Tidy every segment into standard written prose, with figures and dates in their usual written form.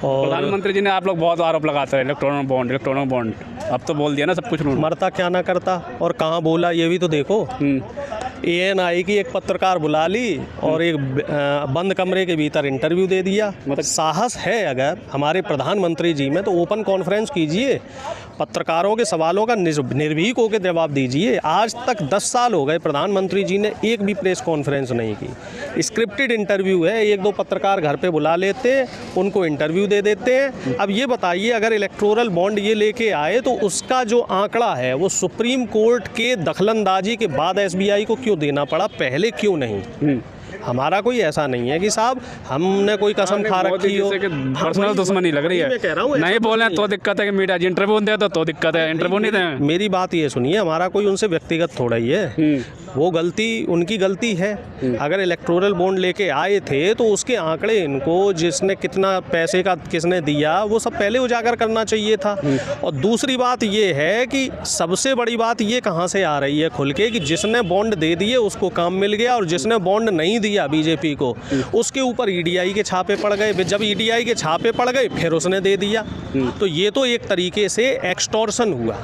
और प्रधानमंत्री जी ने आप लोग बहुत आरोप लगाते हैं इलेक्ट्रॉनिक बॉन्ड, अब तो बोल दिया ना सब कुछ उन्होंने। मरता क्या ना करता और कहाँ बोला ये भी तो देखो। ANI की एक पत्रकार बुला ली और एक बंद कमरे के भीतर इंटरव्यू दे दिया। मतलब साहस है अगर हमारे प्रधानमंत्री जी में तो ओपन कॉन्फ्रेंस कीजिए, पत्रकारों के सवालों का निर्भीक होकर जवाब दीजिए। आज तक 10 साल हो गए प्रधानमंत्री जी ने एक भी प्रेस कॉन्फ्रेंस नहीं की। स्क्रिप्टेड इंटरव्यू है, एक दो पत्रकार घर पे बुला लेते हैं, उनको इंटरव्यू दे देते हैं। अब ये बताइए अगर इलेक्टोरल बॉन्ड ये लेके आए तो उसका जो आंकड़ा है वो सुप्रीम कोर्ट के दखलंदाजी के बाद SBI को क्यों देना पड़ा, पहले क्यों नहीं? हमारा कोई ऐसा नहीं है कि साहब हमने कोई कसम खा रखी हो। पर्सनल दुश्मनी लग रही है। मैं कह रहा हूँ नहीं बोले तो दिक्कत है कि मीडिया जी इंटरव्यू दे तो दिक्कत है, इंटरव्यू नहीं दें। मेरी बात ये सुनिए, हमारा कोई उनसे व्यक्तिगत थोड़ा ही है, वो गलती उनकी गलती है। अगर इलेक्टोरल बॉन्ड लेके आए थे तो उसके आंकड़े इनको जिसने कितना पैसे का किसने दिया वो सब पहले उजागर करना चाहिए था। और दूसरी बात ये है कि सबसे बड़ी बात ये कहाँ से आ रही है खुल के कि जिसने बॉन्ड दे दिए उसको काम मिल गया और जिसने बॉन्ड नहीं दिया बीजेपी को उसके ऊपर EDI के छापे पड़ गए। जब EDI के छापे पड़ गए फिर उसने दे दिया। तो ये तो एक तरीके से एक्सटॉर्शन हुआ।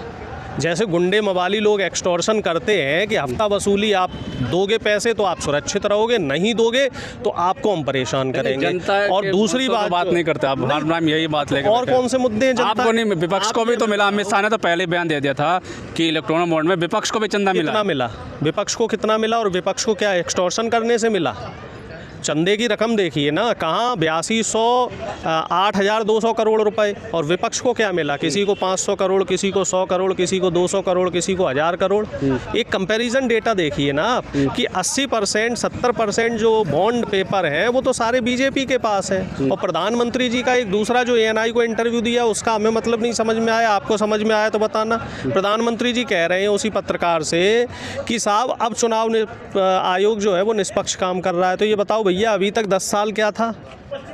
जैसे गुंडे मवाली लोग एक्सटॉर्शन करते हैं कि हफ्ता वसूली, आप दोगे पैसे तो आप सुरक्षित रहोगे, नहीं दोगे तो आपको हम परेशान करेंगे। और दूसरी बात नहीं करते आप, हर टाइम यही बात लेकर। और कौन से मुद्दे हैं? आपको नहीं, विपक्ष को भी तो मिला। अमित शाह ने तो पहले बयान दे दिया था कि इलेक्ट्रॉनिक बॉन्ड में विपक्ष को भी चंदा मिला। कितना मिला? विपक्ष को कितना मिला? और विपक्ष को क्या एक्सटॉर्शन करने से मिला? चंदे की रकम देखिए ना, कहाँ 8,200 करोड़ रुपए। और विपक्ष को क्या मिला? किसी को 500 करोड़, किसी को 100 करोड़, किसी को 200 करोड़, किसी को 1000 करोड़। एक कंपैरिजन डेटा देखिए ना आप कि 80% 70% जो बॉन्ड पेपर है वो तो सारे बीजेपी के पास है। और प्रधानमंत्री जी का एक दूसरा जो ANI को इंटरव्यू दिया उसका हमें मतलब नहीं समझ में आया। आपको समझ में आया तो बताना। प्रधानमंत्री जी कह रहे हैं उसी पत्रकार से कि साहब अब चुनाव आयोग जो है वो निष्पक्ष काम कर रहा है। तो ये बताओ भैया, अभी तक 10 साल क्या था?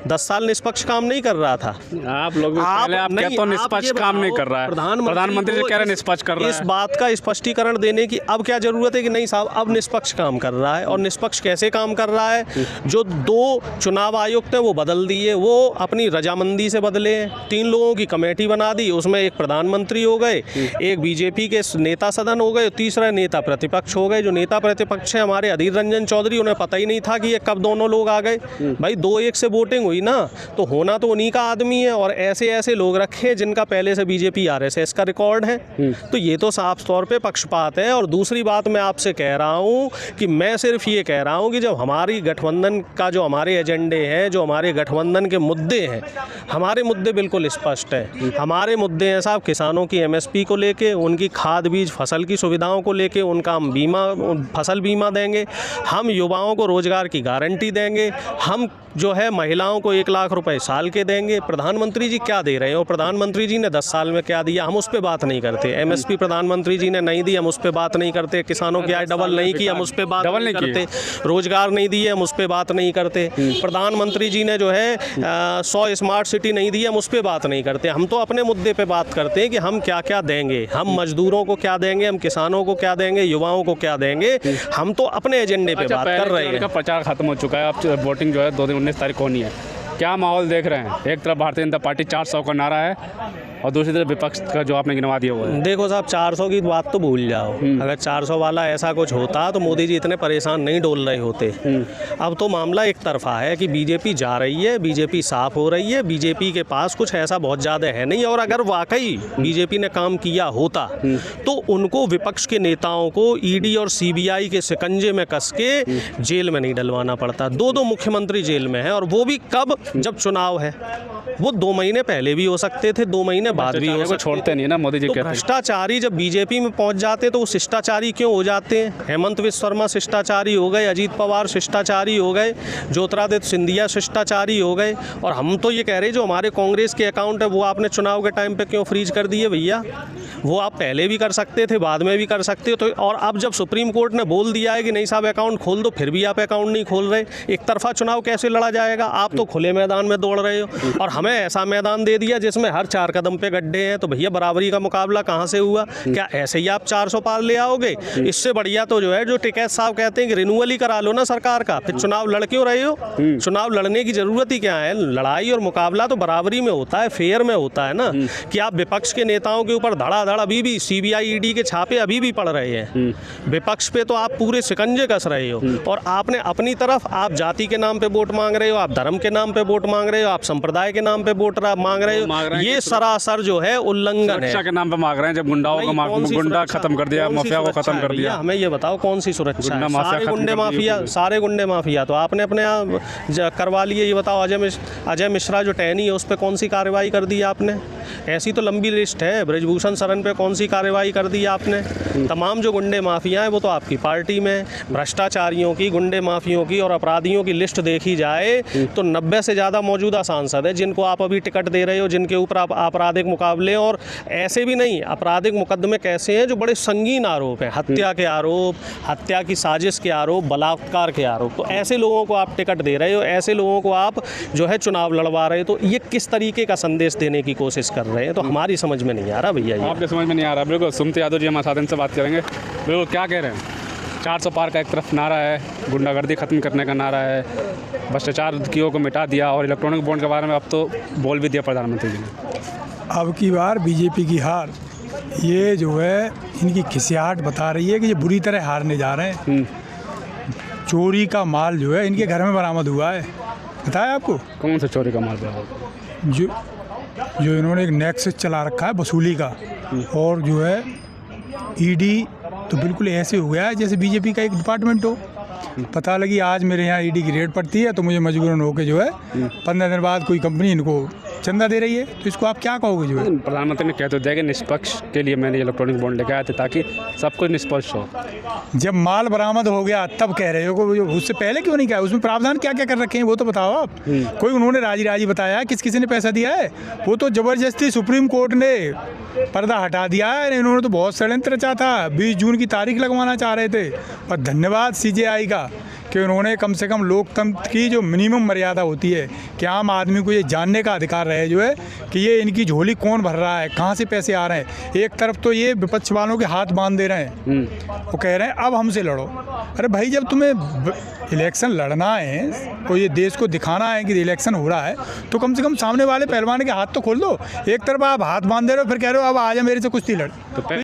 10 साल निष्पक्ष काम नहीं कर रहा था। आप लोग क्या तो निष्पक्ष काम नहीं कर रहा है। प्रधानमंत्री जी कह रहे हैं निष्पक्ष कर रहा है। इस बात का स्पष्टीकरण देने की अब क्या जरूरत है कि नहीं साहब अब निष्पक्ष काम कर रहा है। और निष्पक्ष कैसे काम कर रहा है? जो 2 चुनाव आयुक्त हैं वो बदल दिए, वो अपनी रजामंदी से बदले। 3 लोगों की कमेटी बना दी, उसमें एक प्रधानमंत्री हो गए, एक बीजेपी के नेता सदन हो गए, तीसरा नेता प्रतिपक्ष हो गए। जो नेता प्रतिपक्ष है हमारे अधीर रंजन चौधरी, उन्हें पता ही नहीं था कि ये कब दोनों लोग आ गए। भाई 2-1 से वोटिंग हुई ना, तो होना तो उन्हीं का आदमी है। और ऐसे ऐसे लोग रखे जिनका पहले से बीजेपी RSS का रिकॉर्ड है। तो ये तो साफ तौर पे पक्षपात है। और दूसरी बात मैं आपसे कह रहा हूँ कि मैं सिर्फ ये कह रहा हूँ कि जब हमारी गठबंधन का जो हमारे एजेंडे हैं, जो हमारे गठबंधन के मुद्दे हैं, हमारे मुद्दे बिल्कुल स्पष्ट है। हमारे मुद्दे हैं साहब किसानों की MSP को लेके, उनकी खाद बीज फसल की सुविधाओं को लेके, उनका हम फसल बीमा देंगे, हम युवाओं को रोजगार की गारंटी देंगे, हम जो है महिलाओं को 1 लाख रुपए साल के देंगे। प्रधानमंत्री जी क्या दे रहे हैं और प्रधानमंत्री जी ने 10 साल में क्या दिया, हम उस पर बात नहीं करते। MSP प्रधानमंत्री जी ने नहीं दी, हम उस पर बात नहीं करते। किसानों की आय डबल नहीं की, हम उस पर बात नहीं करते। रोजगार नहीं दिए, हम उस पर बात नहीं करते। प्रधानमंत्री जी ने जो है 100 स्मार्ट सिटी नहीं दी, हम उस पर बात नहीं करते। हम तो अपने मुद्दे पर बात करते हैं कि हम क्या क्या देंगे, हम मजदूरों को क्या देंगे, हम किसानों को क्या देंगे, युवाओं को क्या देंगे। हम तो अपने एजेंडे पे बात कर रहे हैं। प्रचार खत्म हो चुका है, अब वोटिंग जो है 19 तारीख को नहीं है। क्या माहौल देख रहे हैं? एक तरफ भारतीय जनता पार्टी 400 का नारा है और दूसरी तरफ विपक्ष का जो आपने गिनवा दिया हुआ है। देखो साहब 400 की बात तो भूल जाओ। अगर 400 वाला ऐसा कुछ होता तो मोदी जी इतने परेशान नहीं डोल रहे होते। अब तो मामला एक तरफा है कि बीजेपी जा रही है, बीजेपी साफ हो रही है, बीजेपी के पास कुछ ऐसा बहुत ज़्यादा है नहीं। और अगर वाकई बीजेपी ने काम किया होता तो उनको विपक्ष के नेताओं को ED और CBI के शिकंजे में कस के जेल में नहीं डलवाना पड़ता। 2 मुख्यमंत्री जेल में हैं और वो भी कब? जब चुनाव है। वो 2 महीने पहले भी हो सकते थे, 2 महीने बाद भी हो सकते। छोड़ते नहीं ना मोदी जी तो कहते हैं। भ्रष्टाचारी जब बीजेपी में पहुंच जाते तो वो शिष्टाचारी क्यों हो जाते हैं? हेमंत विश्व शर्मा शिष्टाचारी हो गए, अजीत पवार शिष्टाचारी हो गए, ज्योतिरादित्य सिंधिया शिष्टाचारी हो गए। और हम तो ये कह रहे हैं जो हमारे कांग्रेस के अकाउंट है वो आपने चुनाव के टाइम पे क्यों फ्रीज कर दिए भैया? वो आप पहले भी कर सकते थे, बाद में भी कर सकते हो। तो और अब जब सुप्रीम कोर्ट ने बोल दिया है कि नहीं साहब अकाउंट खोल दो, फिर भी आप अकाउंट नहीं खोल रहे। एक तरफा चुनाव कैसे लड़ा जाएगा? आप तो खुले मैदान में दौड़ रहे हो, और हमें ऐसा मैदान दे दिया जिसमें हर 4 कदम पे गड्ढे हैं। तो भैया बराबरी का मुकाबला कहाँ से हुआ? क्या ऐसे ही आप 400 पार ले आओगे? इससे बढ़िया तो जो है, जो टिकैत साहब कहते हैं कि रिन्यूअल ही करा लो ना सरकार का, फिर चुनाव लड़ क्यों रहे हो? चुनाव लड़ने की जरूरत ही क्या है? लड़ाई और मुकाबला तो बराबरी में होता है, फेयर में होता है ना, कि आप विपक्ष के नेताओं के ऊपर धड़ाधड़ अभी भी सीबीआई ईडी के छापे अभी भी पड़ रहे हैं। विपक्ष पे तो आप पूरे शिकंजे कस रहे हो, और आपने अपनी तरफ आप जाति के नाम पे वोट मांग रहे हो, आप धर्म के नाम पे वोट मांग रहे हो, आप संप्रदाय के नाम पे वोट मांग रहे हो। ये सरासर जो है उल्लंघन है। सुरक्षा के नाम पे मांग रहे हैं, जब गुंडाओं को गुंडा खत्म कर दिया, माफिया को खत्म कर दिया। हमें ये बताओ कौन सी सुरक्षा है? सारे गुंडे माफिया तो आपने अपने यहाँ करवा लिए। ये बताओ अजय मिश्रा जो टहनी है उस पर कौन सी कार्रवाई कर दी आपने? ऐसी तो लंबी लिस्ट है। ब्रजभूषण शरण पे कौन सी कार्रवाई कर दी आपने? तमाम जो गुंडे माफिया हैं वो तो आपकी पार्टी में। भ्रष्टाचारियों की, गुंडे माफियों की और अपराधियों की लिस्ट देखी जाए तो 90 से ज़्यादा मौजूदा सांसद है जिनको आप अभी टिकट दे रहे हो, जिनके ऊपर आप आपराधिक मुकाबले, और ऐसे भी नहीं, आपराधिक मुकदमे कैसे हैं जो बड़े संगीन आरोप हैं, हत्या के आरोप, हत्या की साजिश के आरोप, बलात्कार के आरोप। तो ऐसे लोगों को आप टिकट दे रहे हो, ऐसे लोगों को आप जो है चुनाव लड़वा रहे हो। तो ये किस तरीके का संदेश देने की कोशिश कर रहे हैं? तो हमारी समझ में नहीं आ रहा भैया। ये आपके समझ में नहीं आ रहा। बिल्कुल सुमति यादव जी हमारे साथ, इनसे बात करेंगे। बिल्कुल क्या कह रहे हैं? 400 पार का एक तरफ नारा है, गुंडागर्दी खत्म करने का नारा है, भ्रष्टाचार को मिटा दिया, और इलेक्ट्रॉनिक बॉन्ड के बारे में अब तो बोल भी दिया प्रधानमंत्री जी ने। अब की बार बीजेपी की हार, ये जो है इनकी खिसियाहट बता रही है कि ये बुरी तरह हारने जा रहे हैं। चोरी का माल जो है इनके घर में बरामद हुआ है। बताया आपको? कौन सा चोरी का माल बरामद? जो इन्होंने एक नेक्सस चला रखा है वसूली का, और जो है ईडी तो बिल्कुल ऐसे हो गया है जैसे बीजेपी का एक डिपार्टमेंट हो। पता लगी आज मेरे यहाँ ईडी की रेड पड़ती है तो मुझे मजबूरन होकर जो है 15 दिन बाद कोई कंपनी इनको चंदा दे रही है, तो इसको आप क्या कहोगे? जो है प्रधानमंत्री ने कह तो दिया कि निष्पक्ष के लिए मैंने इलेक्ट्रॉनिक बॉन्ड लेके आए थे ताकि सब कुछ निष्पक्ष हो। जब माल बरामद हो गया तब कह रहे हो, उससे पहले क्यों नहीं कहा? उसमें प्रावधान क्या क्या कर रखे हैं वो तो बताओ आप। कोई उन्होंने राजी बताया किस किसी ने पैसा दिया है? वो तो ज़बरदस्ती सुप्रीम कोर्ट ने पर्दा हटा दिया है। इन्होंने तो बहुत षड्यंत्र रचा था, 20 जून की तारीख लगवाना चाह रहे थे। पर धन्यवाद सीजेआई का कि उन्होंने कम से कम लोकतंत्र की जो मिनिमम मर्यादा होती है कि आम आदमी को ये जानने का अधिकार रहे जो है कि ये इनकी झोली कौन भर रहा है, कहाँ से पैसे आ रहे हैं। एक तरफ तो ये विपक्ष वालों के हाथ बांध दे रहे हैं, वो कह रहे हैं अब हमसे लड़ो। अरे भाई, जब तुम्हें इलेक्शन लड़ना है और ये देश को दिखाना है कि इलेक्शन हो रहा है, तो कम से कम सामने वाले पहलवान के हाथ तो खोल दो। एक तरफ आप हाथ बांध दे रहे हो, फिर कह रहे हो अब आ जा मेरे से कुश्ती लड़।